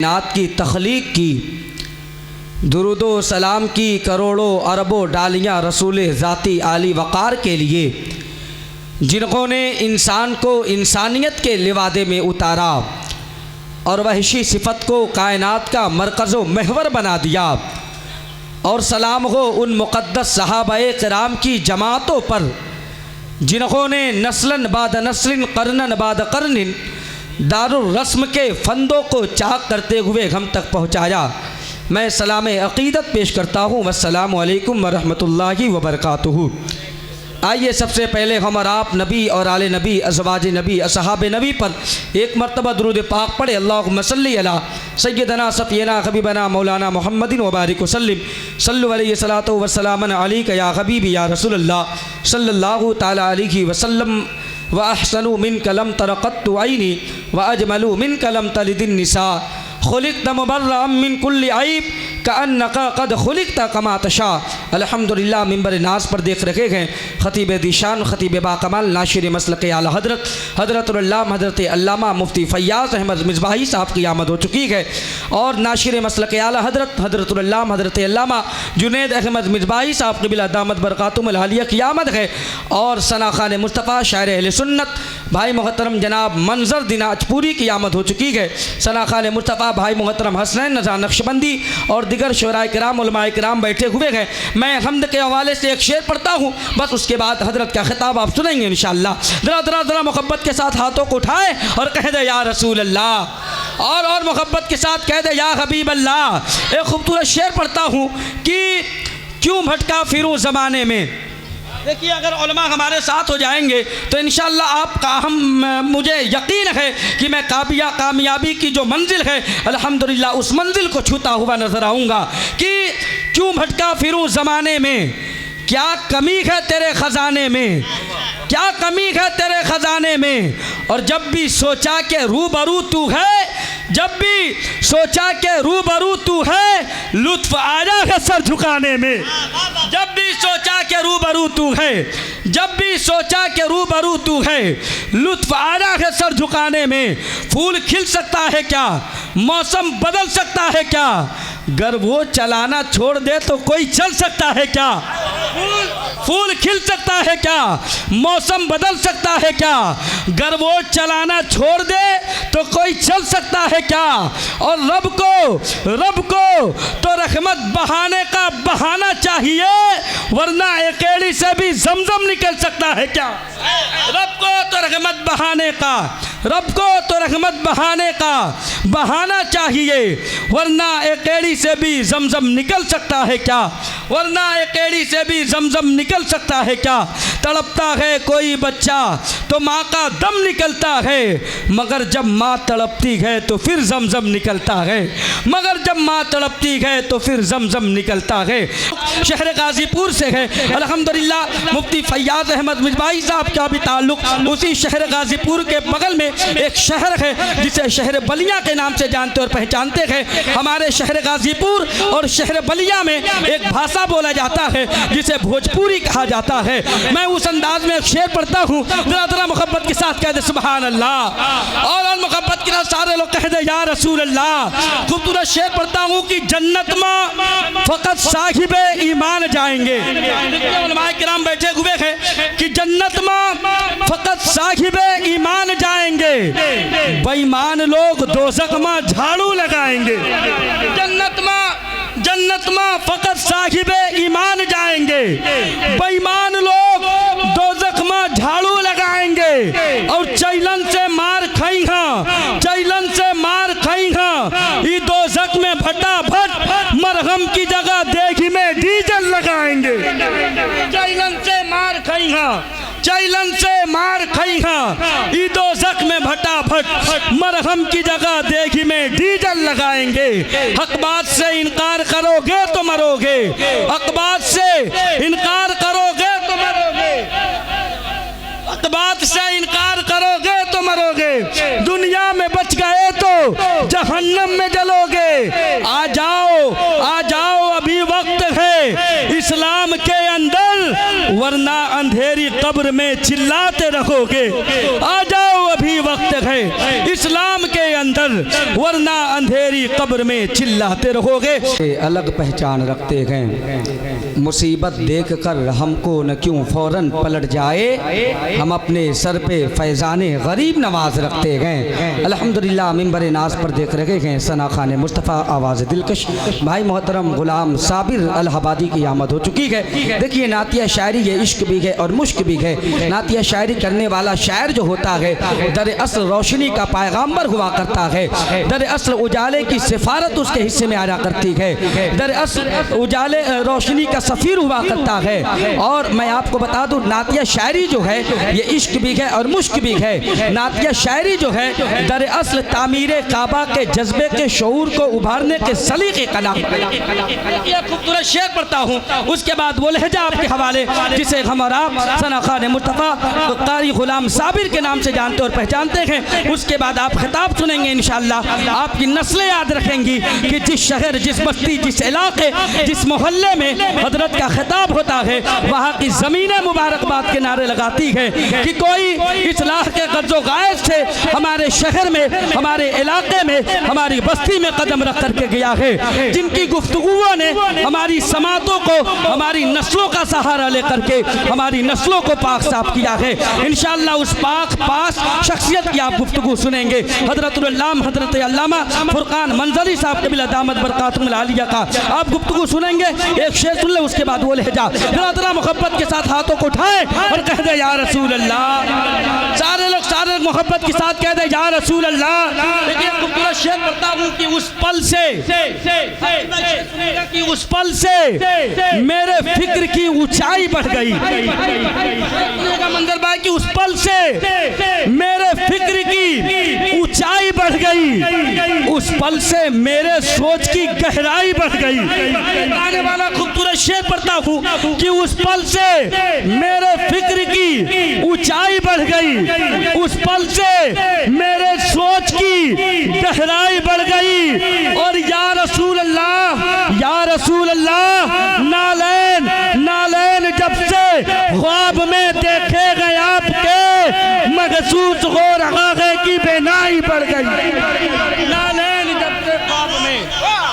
नात की तख्लीक की, दुरूदो सलाम की करोड़ों अरबों डालियाँ रसूल ज़ाती आली वक़ार के लिए, जिन्होंने इंसान को इंसानियत के लिवादे में उतारा और वहशी सिफत को कायनात का मरकज़ व महवर बना दिया। और सलाम हो उन मुक़द्दस सहाबाए किराम की जमातों पर जिन्होंने नस्लन बाद नस्लिन कर्नन बाद कर्निन दारुल रस्म के फंदों को चाक करते हुए हम तक पहुँचाया। मैं सलाम अक़ीदत पेश करता हूँ। वस्सलामु अलैकुम वरहमतुल्लाहि वबरकातुहू। आइए सबसे पहले हम और आप नबी और आले नबी, अज़वाज नबी, असहाब नबी पर एक मरतबा दुरूद पाक पढ़े। अल्लाहुम्मा सल्ली अला सय्यदना सफ़ीना हबीबना मौलाना मुहम्मदिन व बारिक वसल्लिम सल्लु अलैहि सलातो व सलामन अलैका या हबीबी या रसूलल्लाह सल्लल्लाहु तआला अलैहि वसल्लम व अहसनु मिन कलम तरक़त्तु ऐनी व अजमलु मिन कलम तलिदिन निसा खुलिक़्त मुबर्रअम मिन कुल्लि ऐब कअन्नका क़द खुलिक़्त कमा तशा। अल्हम्दुलिल्लाह मिंबर नाज पर देख रखे हैं ख़तीब दीशान, ख़तीब बाकमाल, नाशिर मसलक आला हज़रत हज़रतुल्लाह हज़रत अल्लामा मुफ्ती फ़ैयाज़ अहमद मिसबाही साहब की आमद हो चुकी है। और नाशिर मसलक आला हज़रत हज़रतुल्लाह हज़रत अल्लामा जुनैद अहमद मिसबाही साहब क़िबला दामत बरकातुहुल आलिया की आमद है। और सना खान मुस्तफ़ा शायर अहले सुन्नत भाई मोहतरम जनाब मंजर दिनाजपुरी की आमद हो चुकी है। सना खान मुस्तफ़ा भाई मोहतरम हसनैन नज़ा नक्शबंदी और दिगर शुअराए किराम उलमाए किराम बैठे हुए हैं। मैं हम्द के हवाले से एक शेर पढ़ता हूँ, बस उसके बाद हज़रत का खिताब आप सुनेंगे इंशाअल्लाह। ज़रा ज़रा ज़रा मोहब्बत के साथ हाथों को उठाए और कह दे या रसूल अल्लाह, और मोहब्बत के साथ कह दे या हबीब अल्लाह। एक खूबसूरत शेर पढ़ता हूँ कि क्यों भटका फिरूं ज़माने में। देखिए, अगर उलमा हमारे साथ हो जाएंगे तो इंशाअल्लाह आपका मुझे यकीन है कि मैं कामयाबी की जो मंजिल है अल्हम्दुलिल्लाह उस मंजिल को छूता हुआ नजर आऊँगा। कि क्यों भटका फिरूं ज़माने में, क्या कमी है तेरे ख़जाने में, क्या कमी है तेरे ख़जाने में। और जब भी सोचा के रूबरू तू है, जब भी सोचा के रूबरू तू है, लुत्फ़ आया है सर झुकाने में। जब भी सोचा के रूबरू तू है, जब भी सोचा के रूबरू तू है, लुत्फ़ आया है सर झुकाने में। फूल खिल सकता है क्या, मौसम बदल सकता है क्या, गर वो चलाना छोड़ दे तो कोई चल सकता है क्या। फूल खिल सकता है क्या, मौसम बदल सकता है क्या, गर वो चलाना छोड़ दे तो कोई चल सकता है क्या। और रब को तो रहमत बहाने का बहाना चाहिए, वरना एकेड़ी से भी जमजम निकल सकता है क्या। रब को तो रहमत बहाने का, रब को तो रहमत बहाने का बहाना चाहिए, वरना एकेड़ी से भी जमजम निकल सकता है क्या, वरना एकेड़ी से भी जमजम निकल सकता है क्या। तड़पता है कोई बच्चा तो माँ का दम निकलता है, मगर जब माँ तड़पती है तो फिर जमजम निकलता है, मगर जब माँ तड़पती है तो फिर जमजम निकलता है। शहर गाज़ीपुर से है अल्हम्दुलिल्लाह मुफ्ती फ़ैयाज़ अहमद मिसबाही साहब का भी ताल्लुक़ उसी शहर गाज़ीपुर के बगल में एक शहर है जिसे शहर बलिया के नाम से जानते और पहचानते हैं। हमारे शहर गाज़ीपुर और शहर बलिया में एक भाषा बोला जाता है जिसे भोजपुरी कहा जाता है। मैं उस अंदाज में एक शेर पढ़ता हूँ, ज़रा ज़रा मोहब्बत के साथ कह दे सुभान अल्लाह, और मोहब्बत के साथ सारे लोग कह दे या रसूल अल्लाह। खूबसूरत शेर पढ़ता हूँ कि जन्नत में फ़कत साहिबे ईमान जाएंगे। उलमाए किराम बैठे हुए हैं कि जन्नत में फ़कत साहिबे ईमान जाएंगे, बेईमान लोग दोज़ख में झाड़ू लगाएंगे। जन्नत में फ़कत साहिबे ईमान जाएंगे, बेईमान लोग दोज़ख में झाड़ू लगाएंगे। और चैलन से मार खाएंगा, चैलन से मार खाएंगा, ये दोज़ख में फटाफट मरहम की जगह देगी में डीजल लगाएंगे। चैलन से मार खाएंगा, चैलन से मार खाएंगा, ये दोज़ख में फटाफट मरहम की जगह देगी में डीजल लगाएंगे। हक बात से इनकार करोगे तो मरोगे, हक बात से इनकार करोगे तो मरोगे, हक बात से इनकार करोगे तो मरोगे। दुनिया में बच गए तो जहन्नम में जलोगे। आ जाओ अभी वक्त है इस्लाम के अंदर, वरना अंधेरी कब्र में चिल्लाते रहोगे। आ जाओ अभी वक्त है इस्लाम के अंदर, वरना अंधेरी कब्र में चिल्लाते रहोगे। अलग पहचान रखते हैं, मुसीबत देख कर हमको न क्यों फौरन पलट जाए, हम अपने सर पे फैज़ाने गरीब नवाज रखते हैं। अल्हम्दुलिल्लाह मिंबर नाज पर देख रहे हैं सना खान मुस्तफ़ा आवाज़ दिलकश भाई मोहतरम गुलाम साबिर अलहाबादी की आमद हो चुकी है। देखिए नातिया शायरी ये इश्क भी है और मुश्क भी है। नातिया शायरी करने वाला शायर जो होता है दरअसल रोशनी का पैगाम्बर हुआ करता है, दरअसल उजाले की सिफारत उसके हिस्से में आया करती है, दरअसल उजाले रोशनी का सफ़ीर हुआ करता है। और मैं आपको बता दूं नातिया शायरी जो है ये इश्क भी है और मुश्क भी है। नातिया शायरी जो है दरअसल तामीर काबा के जज्बे के शऊर को उभारने के सलीके कलाम। ये खूबसूरत शेर पढ़ता हूँ, उसके बाद वो लहजा आपके हवाले जिसे हम और आप सना खान मुस्तफ़ा कारी गुलाम साबिर के नाम से जानते और पहचानते हैं। उसके बाद आप खिताब सुनेंगे इंशाअल्लाह। आपकी नस्लें याद रखेंगी कि जिस शहर, जिस बस्ती, जिस इलाके, जिस मोहल्ले में हजरत का खिताब होता है वहाँ की ज़मीनें मुबारकबाद के नारे लगाती है कि कोई इस्लाह के गर्जो गायब से हमारे शहर में, हमारे इलाके में, हमारी बस्ती में कदम रख करके गया है, जिनकी गुफ्तगुओं ने हमारी समातों को, हमारी नस्लों का सहारा लेकर के हमारी नस्लों को पाक साफ किया है। इंशाअल्लाह उस पाक पास शख्सियत की आप गुफ्तगू सुनेंगे। हजरत अल्लामा फुरकान मंजरी साहब कबीला दामद बरकातुहुल आलिया का आप गुफ्तगू सुनेंगे। एक शेर सुन ले, उसके बाद वो लहजा जरा मोहब्बत के साथ हाथों को उठाए और कह दे या रसूल अल्लाह। सारे लोग मोहब्बत के साथ कह दे या रसूल अल्लाह। देखिए खूबसूरत शेर पढ़ता हूँ कि उस पल से मेरे फिक्र की ऊंचाई बढ़ गई। मंजर भाई की उस पल से मेरे फिक्र की ऊंचाई बढ़ गई, उस पल से मेरे सोच की गहराई बढ़ गई। आने वाला खूबसूरत शेर पढ़ता हूँ कि उस पल से मेरे फिक्र की ऊंचाई बढ़ गई, उस पल से मेरे सोच की गहराई बढ़ गई। और या रसूल अल्लाह नालैन नालैन जब से ख्वाब में देखे गए आपके, महसूस हो रहा है कि बेनाई बढ़ गई। नालैन जब से ख्वाब में,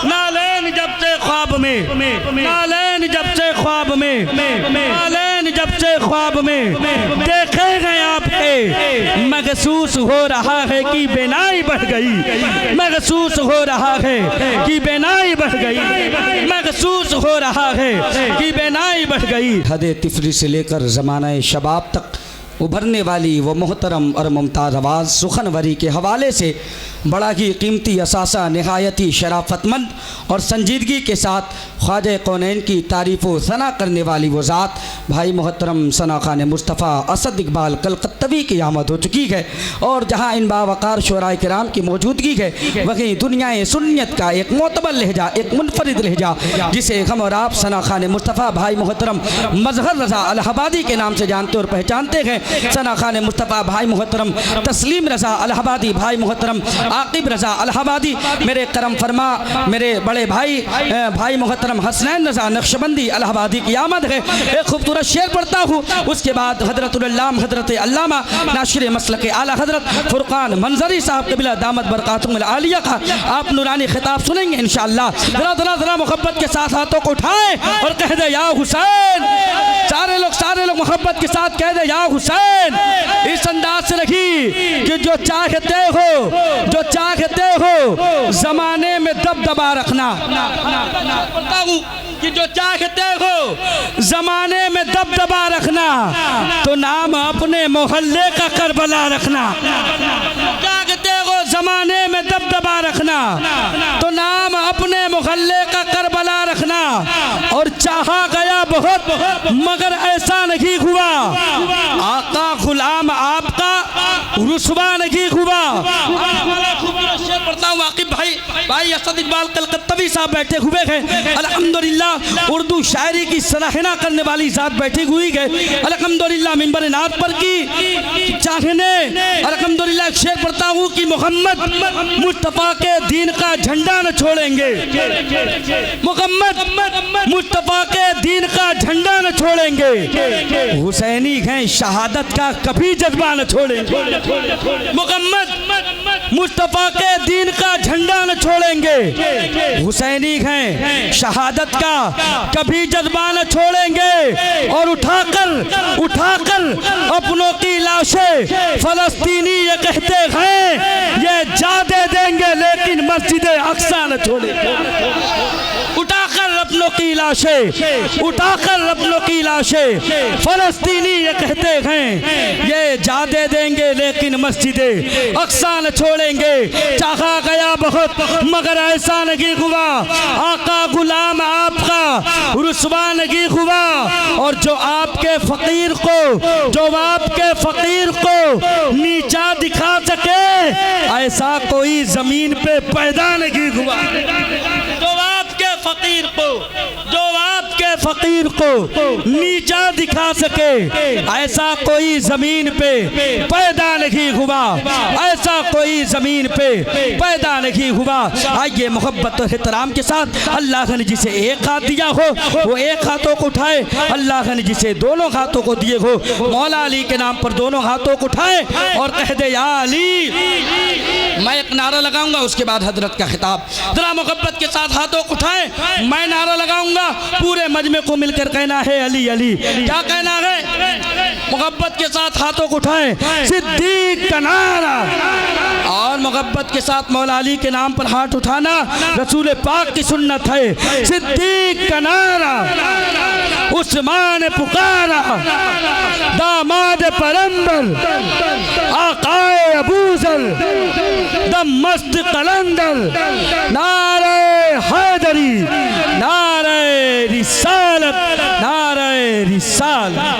नालैन जब से ख्वाब में, नालैन जब से ख्वाब में, नालैन जब से ख्वाब में देखे गए आपके, महसूस हो रहा है कि बेनाई बढ़ गई, महसूस हो रहा है कि बेनाई बढ़ गई, महसूस हो रहा है कि बेनाई बढ़ गई। हदे तिफरी से लेकर ज़माना शबाब तक उभरने वाली वो मोहतरम और मुमताज़ आवाज़ सुखनवरी के हवाले से बड़ा ही कीमती असासा, नहायती शराफतमंद और संजीदगी के साथ ख्वाजा कौनैन की तारीफ़ व सना करने वाली वो ज़ात भाई मोहतरम सना खान मुस्तफ़ा असद इकबाल कलकत्तवी की आमद हो चुकी है। और जहाँ इन बावकार शुराए किराम की मौजूदगी है वहीं दुनियाए सुन्नियत का एक मोतबर लहजा, एक मुनफरिद लहजा जिसे हम और आप सना खान मुस्तफ़ा भाई मोहतरम मज़हर रज़ा अलहाबादी के नाम से जानते और पहचानते हैं। सना खान मुस्तफ़ा भाई मोहतरम तस्लीम रज़ा अलहाबादी, भाई मोहतरम आकिब रज़ा अलहाबादी, मेरे करम फरमा मेरे बड़े भाई भाई मोहतरम हसनैन रज़ा नक्शबंदी अलहाबादी की आमद है। एक खूबसूरत शेर पढ़ता हूँ, उसके बाद हजरत अल्लामा नाशिर मसलक आला हजरत फुरकान मंजरी साहब कबीला दामद बरकातुहुल आलिया का आप नूरानी खिताब सुनेंगे इंशाअल्लाह। जरा मोहब्बत के साथ हाथों को उठाए और कह दे या हुसैन। सारे लोग मोहब्बत के साथ कह दे या हुसैन। इस अंदाज से रखी कि जो चाहते हो जमाने में दबदबा रखना, बताता हूँ कि जो चाहते हो जमाने में दबदबा रखना तो नाम अपने मोहल्ले का करबला रखना। चाहते हो जमाने में दबदबा रखना तो नाम अपने मोहल्ले का करबला रखना। और चाहा गया बहुत मगर ऐसा नहीं हुआ, आका गुलाम आपका रुसवा नहीं हुआ। पढ़ता हूँ आकिब भाई असद इकबाल कलकत्तवी साहब बैठे हुए हैं। अल्हम्दुलिल्लाह उर्दू शायरी की सराहना करने वाली जात बैठी हुई है। अल्हम्दुलिल्लाह मिंबर नात पर की चाहने अल्हम्दुलिल्लाह शेर पढ़ता हूँ कि मोहम्मद मुस्तफ़ा के दीन का झंडा न छोड़ेंगे, मोहम्मद मुस्तफ़ा के दीन का झंडा न छोड़ेंगे, हुसैनी हैं शहादत का कभी जज्बा न छोड़ेंगे। मोहम्मद मुस्तफ़ा के दीन का का झंडा न छोड़ेंगे, हुसैनी हैं शहादत का कभी जज्बा न छोड़ेंगे। और उठाकर उठाकर अपनों की लाशें फलस्तीनी ये कहते हैं ये जा दे देंगे लेकिन मस्जिद अक्सा न छोड़ेंगे। उठाकर अपनों की लाशें, उठाकर अपनों की लाशें फलस्तीनी ये कहते हैं ये जा दे देंगे लेकिन मस्जिद अक्सा न छोड़ेंगे। चाहा गया बहुत मगर ऐसा नहीं हुआ, आका गुलाम आपका रुसवा नहीं हुआ। और जो आपके फकीर को, जो आपके फकीर को नीचा दिखा सके ऐसा कोई जमीन पे पैदा नहीं हुआ। जो आपके फकीर को, जो आपके फकीर को नीचा दिखा सके ऐसा कोई जमीन पे पैदा नहीं हुआ, ऐसा कोई जमीन पे पैदा नहीं हुआ। आइए मोहब्बत और एहतराम के साथ अल्लाह ने जिसे एक हाथ दिया हो वो एक हाथों को उठाए, अल्लाह ने जिसे दोनों हाथों को दिए हो मौला अली के नाम पर दोनों हाथों को उठाए और कह दे या अली। मैं एक नारा लगाऊंगा उसके बाद हजरत का खिताब, जरा मोहब्बत के साथ हाथों को उठाए। मैं नारा लगाऊंगा पूरे मजमे को मिलकर कहना है अली अली। क्या कहना है? मोहब्बत के साथ हाथों को उठाए सिद्दीक का नारा, और मोहब्बत के साथ मौला अली के नाम पर हाथ उठाना रसूल पाक की सुन्नत है। सिद्दीक का नारा, उस्मान पुकारा, दामाद परंबर, आकाए अबूजर, दम मस्त कलंदर, नारे हैदरी, नारे रिसालत, नारे रिसालत।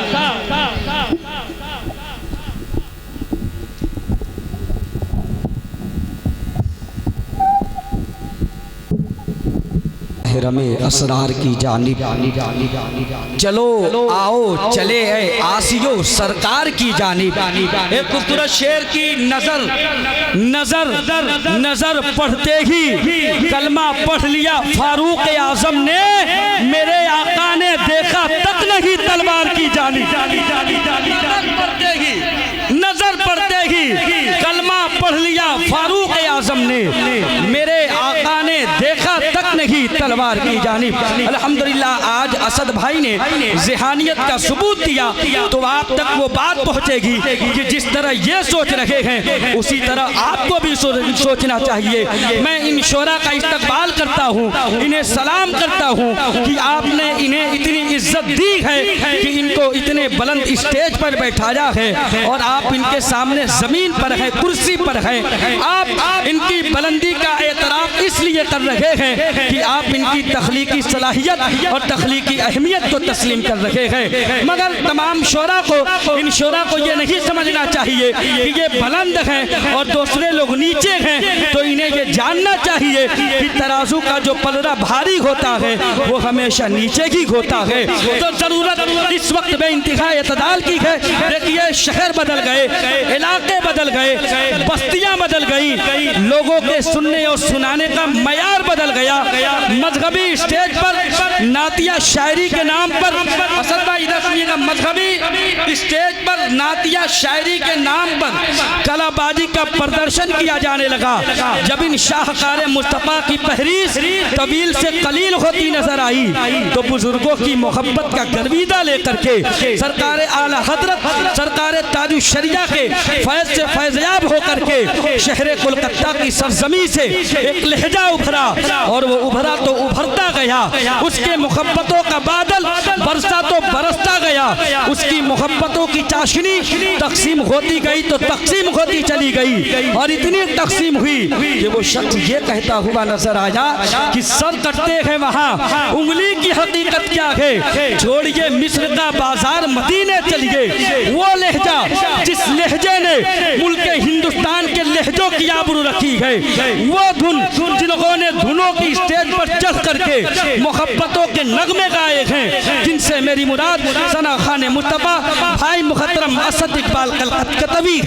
रमे असरार की जानिब, चलो आओ चले है आसियो सरकार की जानिब। एक खूबसूरत शेर की नजर नजर नजर पढ़ते ही कलमा पढ़ लिया फारूक आजम ने, मेरे आका ने देखा तक नहीं तलवार की जानिब। नजर पढ़ते ही कलमा पढ़ लिया फारूक आजम ने, मेरे आका ने देखा तक नहीं तलवार की जानिब। अल्हम्दुलिल्लाह आज असद भाई ने ज़िहानियत का सबूत दिया तो आप तक वो बात पहुंचेगी कि जिस तरह ये सोच रहे हैं उसी तरह आपको भी सोचना चाहिए। मैं इन शोरा का इस्तकबाल करता हूँ, इन्हें सलाम करता हूँ कि आपने इन्हें इतनी इज्जत दी है कि इनको इतने बुलंद स्टेज पर बैठाया है और आप इनके सामने जमीन पर है, कुर्सी पर है। आप इनकी बुलंदी का एतराफ इसलिए कर रहे हैं कि आप इनकी तख्लीकी सलाहियत और तख्लीकी अहमियत को तस्लीम कर रहे हैं। मगर तमाम शोरा को, इन शोरा को ये नहीं समझना चाहिए कि ये बुलंद हैं और दूसरे लोग नीचे हैं, तो इन्हें ये जानना चाहिए कि तराजू का जो पलड़ा भारी होता है वो हमेशा नीचे ही होता है। तो जरूरत इस वक्त में इंतहा एतदाल की है। देखिए शहर बदल गए, इलाके बदल गए, बस्तियां बदल गई, लोगों के सुनने और सुनाने का मयार बदल गया। मजहबी स्टेज पर नातिया शायरी के नाम पर, असद भाई इधर सुनिएगा, मजहबी स्टेज पर नातिया शायरी के नाम पर कलाबाजी का प्रदर्शन किया जाने लगा। जब इन शाहकार मुस्तफ़ा की तहरीर तवील से कलील होती नजर आई तो बुजुर्गों की मोहब्बत का गर्विदा लेकर के सरकार आला हजरत सरकार ताजु शरिया के फैज से फैज़याब होकर के शहर कोलकाता की सरजमी से एक लहजा उभरा और वो उभरा तो उभरता गया। उसके मोहब्बतों का बादल बरसा तो बरसता गया। उसकी मोहब्बतों की चाशनी तकसीम होती गई तो तकसीम होती चली गई और इतनी तकसीम हुई कि वो शख्स ये कहता हुआ नजर आया कि सर कटते हैं वहाँ उंगली की हकीकत क्या है, छोड़िए मिस्र का बाजार मदीने चलिए। वो लहजा जिस लहजे ने मुल्क हिंदुस्तान के लहजों की आबरू रखी है, वो धुन जिन्होंने धुनों की स्टेज पर पर चढ़ करके मोहब्बतों के नगमे गाए हैं, जिनसे मेरी मुराद सना खान मुस्तफा भाई मुखतरम असद इकबाल कलकत्तवी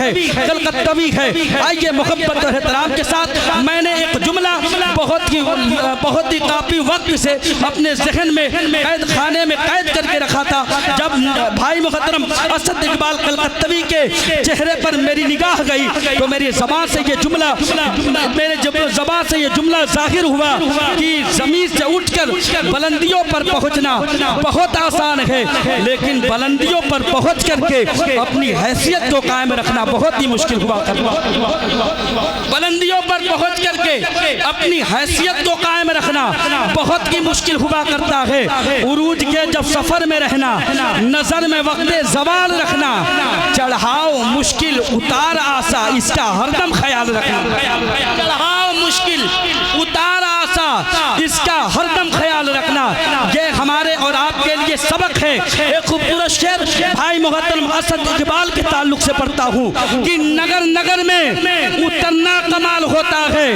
है। आइए मोहब्बत और एहतराम के साथ मैंने एक जुमला बहुत ही काफी वक्त से अपने जहन में कैद खाने में कैद करके रखा था। जब भाई मुखतरम असद इकबाल कलकत्तवी के चेहरे पर मेरी निगाह गई तो मेरी ज़बान से ये जुमला जाहिर हुआ कि ज़मीन से उठकर बुलंदियों पर पहुंचना बहुत आसान है, लेकिन बुलंदियों पर पहुंच करके अपनी हैसियत को कायम रखना बहुत ही मुश्किल हुआ। बुलंदियों पर पहुंच करके अपनी हैसियत को कायम रखना बहुत ही मुश्किल हुआ करता है। उरूज के जब सफर में रहना, नजर में वक्त ज़वाल रखना, चढ़ाओ मुश्किल उतार आसा, इसका हरदम ख्याल रखना। चढ़ाओ मुश्किल उतार आसा, इसका हरदम ख्याल रखना। ये हमारे और आपके लिए सबक है। एक खूबसूरत शेर भाई मुहतरम असद इकबाल के ताल्लुक से पढ़ता हूँ कि नगर नगर में उतरना कमाल होता है,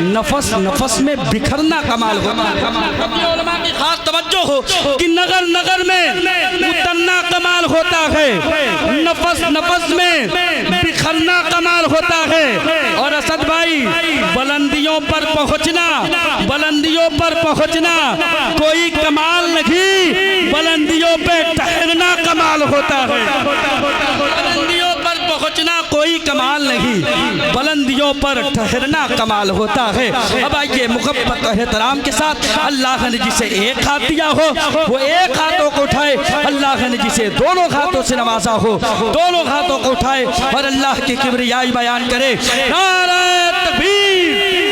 नफस नफस में बिखरना कमाल होता है। उलमा की खास तवज्जो हो कि नगर नगर में उतरना कमाल होता है, नफस नफस में बिखरना कमाल होता है। और असद भाई बुलंदियों पर पहुंचना कोई कमाल नहीं, बुलंदियों पे ठहरना कमाल होता है। बुलंदियों पर पहुंचना कोई कमाल नहीं, बुलंदियों पर ठहरना कमाल होता है। अब आइए मुहब्बत और एहतराम के साथ अल्लाह ने जिसे एक हाथ दिया हो वो एक हाथों को उठाए, अल्लाह ने जिसे दोनों हाथों से नवाजा हो दोनों हाथों को उठाए और अल्लाह की किबरियाई बयान करे। नारे तकबीर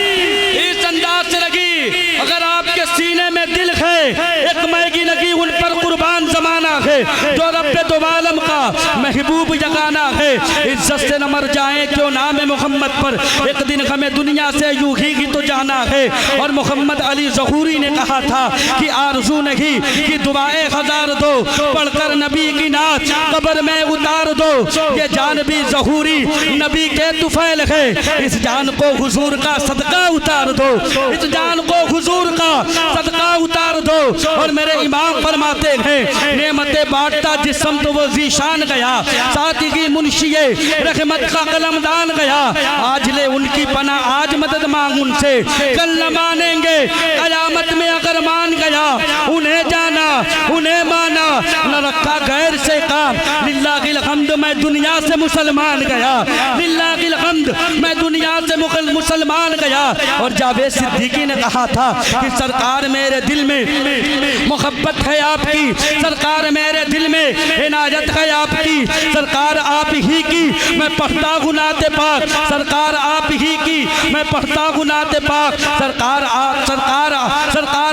इस अंदाज से लगी, अगर आपके सीने में दिल है, एक मैगी लगी उन पर कुर्बान जमाना है, जो रब्बे दो आलम का महबूब जगाना है। इज्जत से न मर जाए क्यों नाम मोहम्मद पर, एक दिन हमें दुनिया से यूं ही तो जाना है। और मोहम्मद अली ज़हूरी ने कहा था कि आरज़ू नहीं कि दुआएं हजार दो, पढ़कर नबी की नात कब्र में उतार दो। ये जान भी ज़हूरी नबी के तुफैल है, इस जान को हुजूर का सदका उतार दो, इस जान को हुजूर का सदका उतार दो। और मेरे इमाम फरमाते हैं नेमतें बांटता जिस्म तो वो ज़ीशान गया, सादगी मुंशिए रहमत का कलमदान गया। आज ले उनकी पना आज मदद मांग उनसे, कल न मानेंगे कयामत में अगर मान गया। उन्हें जाना उन्हें माना न रखा गैर से काम, लिल्लाहिल हम्द मैं दुनिया से मुसलमान गया, लिल्लाहिल हम्द मैं दुनिया से मुसलमान गया। और जावेद सिद्दीकी ने कहा था कि सरकार मेरे दिल में मोहब्बत है आपकी, सरकार मेरे दिल में इनायत है आपकी, सरकार आप ही की मैं पढ़ता गुनाते पाक, सरकार आप ही की मैं पढ़ता गुनाते पाक, सरकार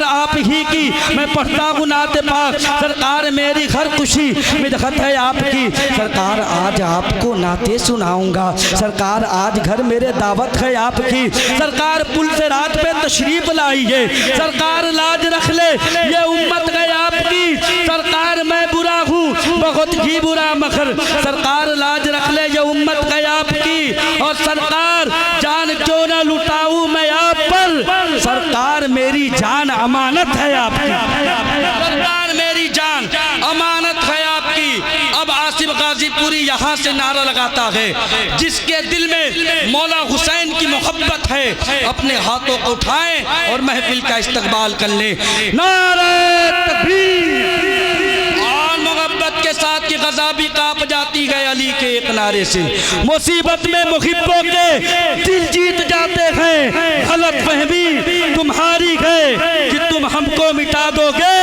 आप ही की मैं पढ़ता गुनाते पाक, सरकार मेरी हर खुशी मिदहत है आपकी, सरकार आज आपको नाते सुनाऊंगा, सरकार आज घर मेरे दावत है आपकी, सरकार पुल से रात पे तशरीफ लाइए, सरकार लाज रख ले ये उम्मत है आपकी, सरकार मैं बुरा हूँ बहुत ही बुरा मगर, सरकार लाज रख ले ये उम्मत है आपकी। और सरकार जान क्यों ना लुटाऊं मैं आप पर, सरकार मेरी जान अमानत है आपकी, सरकार मेरी जान अमानत है आपकी। अब आसिफ गाजीपुरी यहाँ से नारा लगाता है, जिसके दिल में मौला हुसैन की मोहब्बत है अपने हाथों को उठाएं और महफिल का इस्तकबाल कर ले। नारे तकबीर। और मोहब्बत के साथ की गज़ा भी कांप जाती है अली के एक नारे से। मुसीबत में मुहिब्बों के दिल जीत जाते हैं, गलत फहमी तुम्हारी है कि तुम हमको मिटा दोगे,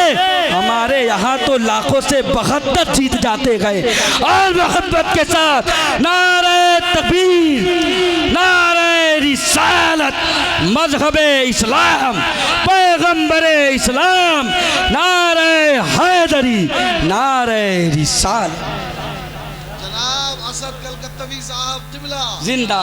हमारे यहाँ तो लाखों से 72 जीत जाते गए। और मोहब्बत के साथ नारे तकबीर, नारे रिसालत, मज़हबे इस्लाम, पैगंबरे इस्लाम, नारे हैदरी, नारे रिसालत। जनाब असद कलकत्तवी साहब क़िबला जिंदा।